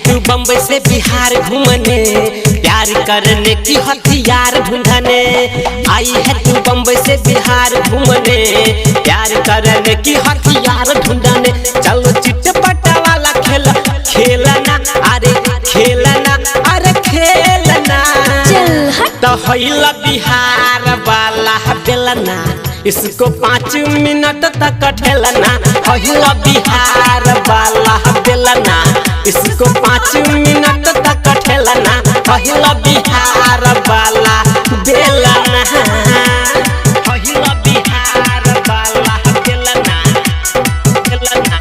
तू बम्बई से बिहार घूमने, प्यार करने की हथियार ढूंढने। आई है तू बम्बई से बिहार घूमने, प्यार करने की हथियार ढूंढने। चलो चिटपटा वाला खेल खेलना, अरे खेलना, अरे खेलना। तो होइला बिहार वाला बेलना, इसको 5 मिनट तक ठेलना। होइला बिहार वाला बेलना, इसको 5 मिनट तक ठेलना। होइला बिहार वाला बेलना, होइला बिहार वाला बेलना, बेलना,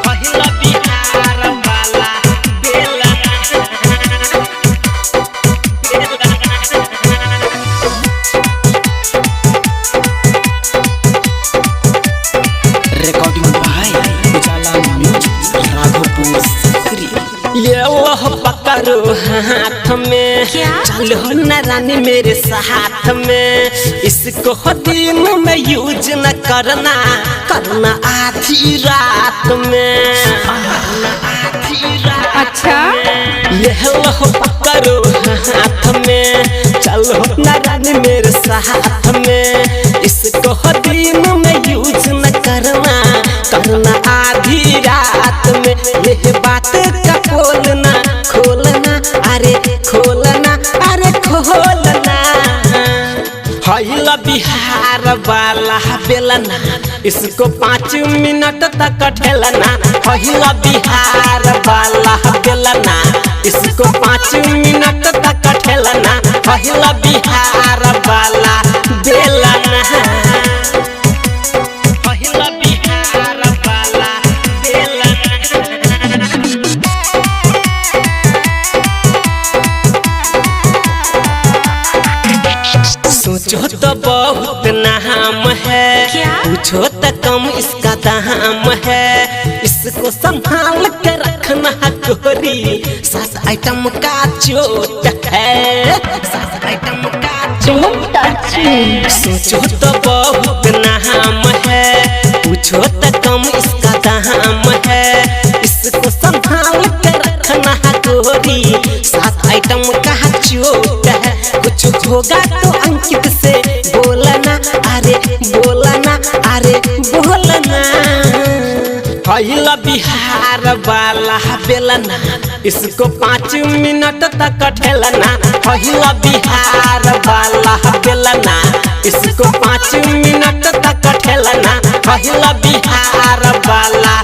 होइला बिहार वाला बेलना। रिकॉर्डिंग भाई उजाला म्यूजिक राघोपुर सकरी। ये वह पकड़ो हाथ में, चलो न रानी मेरे साथ में। इसको दिन में यूज न करना, करना आधी रात में, करना आधी रात। अच्छा यह वह पकड़ो हाथ में, चलो न रानी मेरे साथ में। इसको दिन में यूज न करना, करना आधी रात में। यह बात का खोलना खोलना, अरे खोलना, अरे खोलना। होइला बिहार वाला बेलना, इसको 5 मिनट तक ठेलना। होइला बिहार वाला बेलना, इसको 5 मिनट तक ठेलना। होइला बिहार वाला बेलना, होइला बिहार वाला बेलना। सोचो तो बहुत नाम है, पूछो तो कम इसका दाम है। इसको संभाल के रखना गोरी, 7 आइटम का चोट है, 7 आइटम का चोट है। सोचो तो बहुत नाम है, पूछो तो कम इसका दाम है। इसको संभाल के रखना गोरी, 7 आइटम का चोट है। कुछ होगा तो अंकित से बोलना, अरे बोलना, अरे बोलना। होइला बिहार वाला बेलना, इसको 5 मिनट तक ठेलना। होइला बिहार वाला बेलना, इसको 5 मिनट तक ठेलना। होइला बिहार वाला